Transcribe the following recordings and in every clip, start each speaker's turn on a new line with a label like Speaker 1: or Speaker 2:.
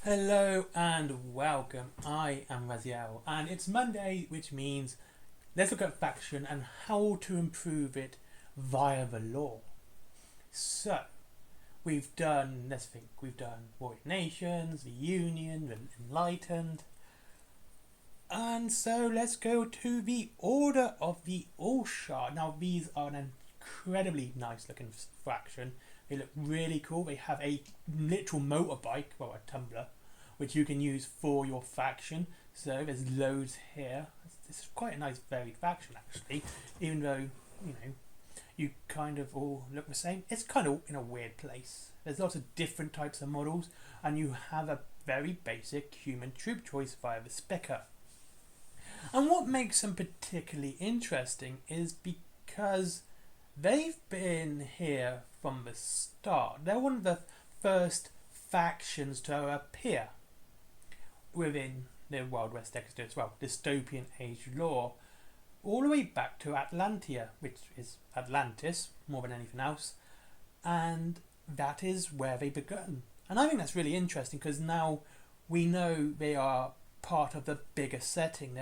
Speaker 1: Hello and welcome. I am Raziel, and it's Monday, which means let's look at faction and how to improve it via the law. So, we've done Warrior Nations, the Union, the Enlightened, and so let's go to the Order of the Allshard. Now, these are an incredibly nice looking faction. They look really cool. They have a literal motorbike, well, a tumbler, which you can use for your faction. So there's loads here. It's quite a nice varied faction actually, even though, you kind of all look the same. It's kind of in a weird place. There's lots of different types of models, and you have a very basic human troop choice via the Spicker. And what makes them particularly interesting is because they've been here from the start. They're one of the first factions to appear within the Wild West Exodus, dystopian age lore, all the way back to Atlantia, which is Atlantis more than anything else, and that is where they began. And I think that's really interesting because now we know they are part of the bigger setting.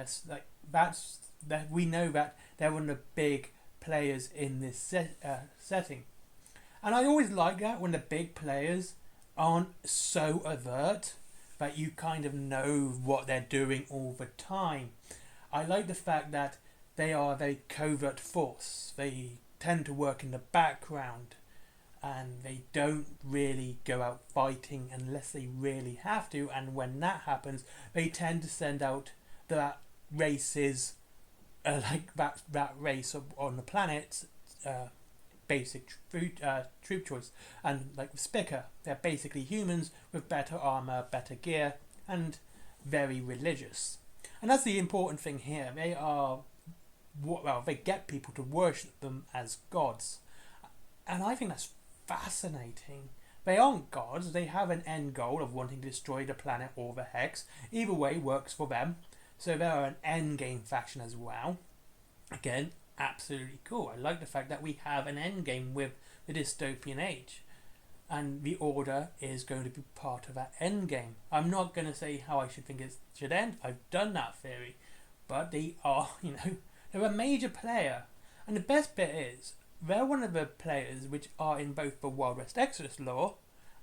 Speaker 1: We know that they're one of the big players in this setting, and I always like that when the big players aren't so overt that you kind of know what they're doing all the time. I like the fact that they are a very covert force. They tend to work in the background and they don't really go out fighting unless they really have to, and when that happens they tend to send out the races like that race on the planet, basic troop choice, and like the Spicker, they're basically humans with better armor, better gear, and very religious. And that's the important thing here. They get people to worship them as gods, and I think that's fascinating. They aren't gods. They have an end goal of wanting to destroy the planet or the Hex. Either way works for them. So they are an end game faction as well. Again, absolutely cool. I like the fact that we have an end game with the dystopian age, and the Order is going to be part of that end game. I'm not going to say how I think it should end. I've done that theory, but they are, they're a major player, and the best bit is they're one of the players which are in both the Wild West Exodus lore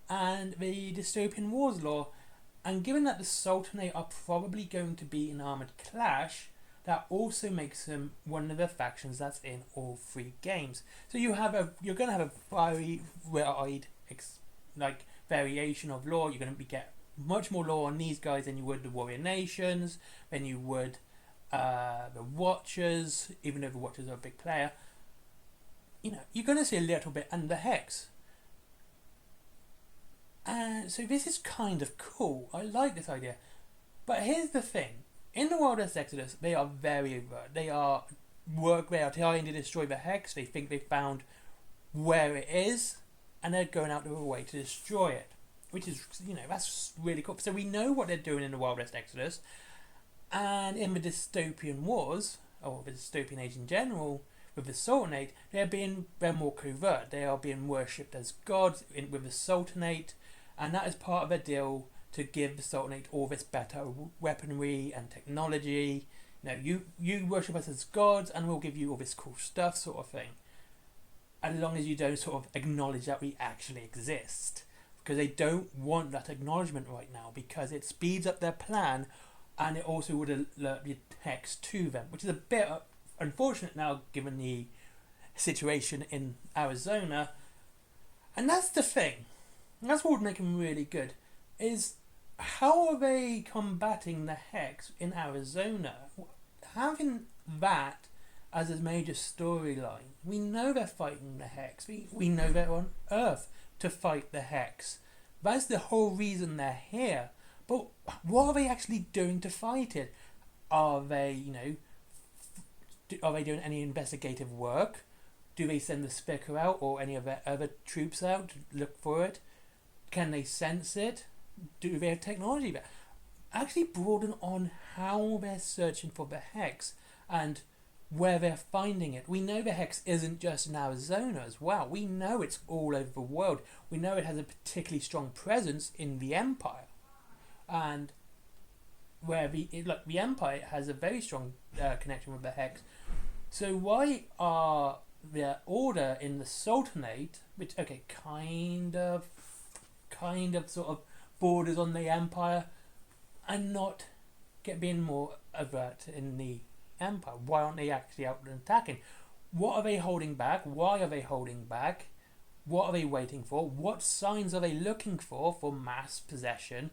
Speaker 1: and the Dystopian Wars lore. And given that the Sultanate are probably going to be in armoured clash, that also makes them one of the factions that's in all three games. So you're going to have a very wide variation of lore. You're going to get much more lore on these guys than you would the Warrior Nations, than you would the Watchers, even though the Watchers are a big player. You're going to see a little bit under Hex. So this is kind of cool. I like this idea. But here's the thing. In the Wild West Exodus, they are very overt. They are trying to destroy the Hex. They think they've found where it is, and they're going out of their way to destroy it. Which is, that's really cool. So we know what they're doing in the Wild West Exodus. And in the Dystopian Wars, or the Dystopian Age in general, with the Sultanate, they're more covert. They are being worshipped as gods with the Sultanate, and that is part of their deal to give the Sultanate all this better weaponry and technology. You worship us as gods, and we'll give you all this cool stuff, sort of thing. As long as you don't sort of acknowledge that we actually exist, because they don't want that acknowledgement right now, because it speeds up their plan, and it also would alert the Hex to them, which is a bit unfortunate now given the situation in Arizona. And that's the thing. That's what would make them really good. Is how are they combating the Hex in Arizona? Having that as a major storyline. We know they're fighting the Hex. We know they're on Earth to fight the Hex. That's the whole reason they're here. But what are they actually doing to fight it? Are they, are they doing any investigative work? Do they send the Spicker out or any of their other troops out to look for it? Can they sense it? Do they have technology there? Actually broaden on how they're searching for the Hex and where they're finding it. We know the Hex isn't just in Arizona as well. We know it's all over the world. We know it has a particularly strong presence in the Empire. and where the Empire has a very strong connection with the Hex. So why are the Order in the Sultanate, which kind of sort of borders on the Empire, and not being more overt in the Empire? Why aren't they actually out and attacking? What are they holding back? Why are they holding back? What are they waiting for? What signs are they looking for mass possession?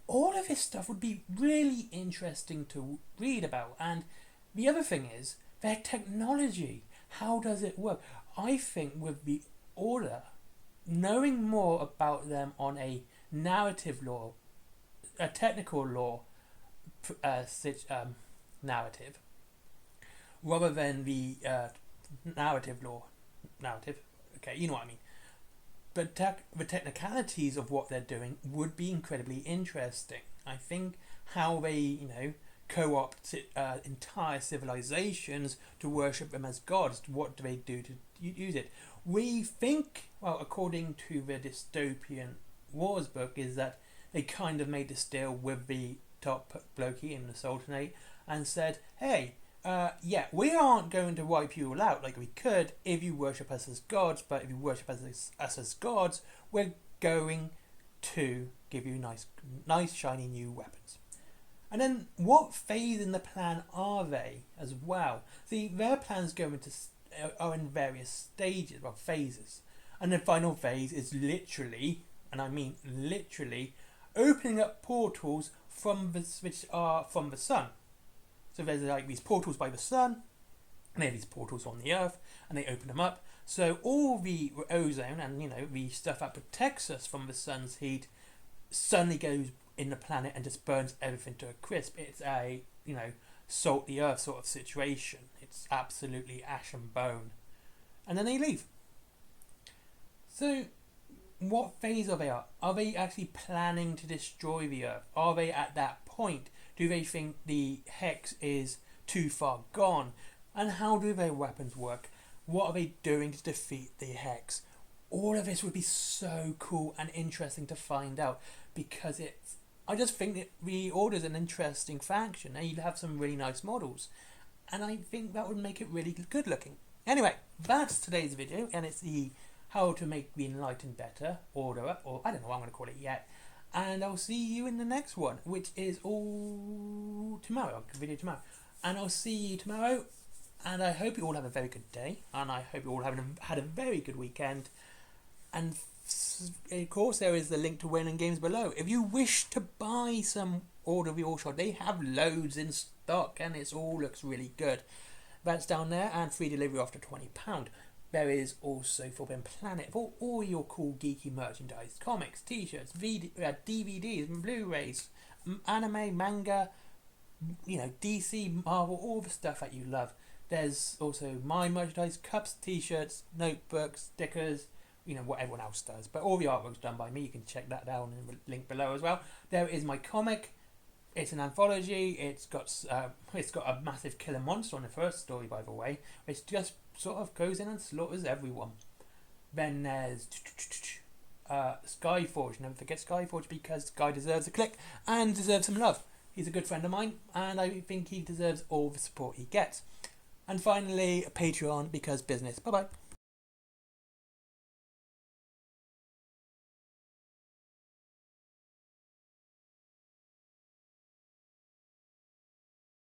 Speaker 1: All of this stuff would be really interesting to read about. And the other thing is their technology. How does it work? I think with the Order, knowing more about them on a narrative law, a technical law narrative, rather than the narrative law narrative. Okay, you know what I mean. But the technicalities of what they're doing would be incredibly interesting. I think how they, co-opt entire civilizations to worship them as gods. What do they do to use it? We think, well, according to the Dystopian Wars book, is that they kind of made this deal with the top blokey in the Sultanate and said, hey, we aren't going to wipe you all out like we could if you worship us as gods, but if you worship us as gods, we're going to give you nice shiny new weapons. And then what phase in the plan are they as well? See, their plans are in various stages, well, phases. And the final phase is literally, and I mean literally, opening up portals which are from the sun. So there's like these portals by the sun, and they have these portals on the earth, and they open them up. So all the ozone and the stuff that protects us from the sun's heat suddenly goes in the planet and just burns everything to a crisp. It's a salt the earth sort of situation. It's absolutely ash and bone, and then they leave. So what phase are they at? Are they actually planning to destroy the earth? Are they at that point? Do they think the Hex is too far gone? And how do their weapons work? What are they doing to defeat the Hex? All of this would be so cool and interesting to find out, because I just think that the Order is an interesting faction, and you'd have some really nice models, and I think that would make it really good looking. Anyway, that's today's video, and it's the how to make the Enlightened better Order, or I don't know what I'm going to call it yet. And I'll see you in the next one, which is all tomorrow. I'll video tomorrow. And I'll see you tomorrow. And I hope you all have a very good day. And I hope you all had a very good weekend. And of course, there is the link to Wayland Games below. If you wish to buy some Order of the Allshard, they have loads in stock, and it all looks really good. That's down there, and free delivery after £20. There is also Forbidden Planet for all your cool geeky merchandise, comics, t-shirts, DVDs, Blu-rays, anime, manga, DC, Marvel, all the stuff that you love. There's also my merchandise, cups, t-shirts, notebooks, stickers, what everyone else does. But all the artwork's done by me. You can check that down in the link below as well. There is my comic. It's an anthology. It's got a massive killer monster on the first story, by the way, which just sort of goes in and slaughters everyone. Then there's Skyforge. Never forget Skyforge, because Guy deserves a click and deserves some love. He's a good friend of mine, and I think he deserves all the support he gets. And finally, Patreon, because business. Bye bye.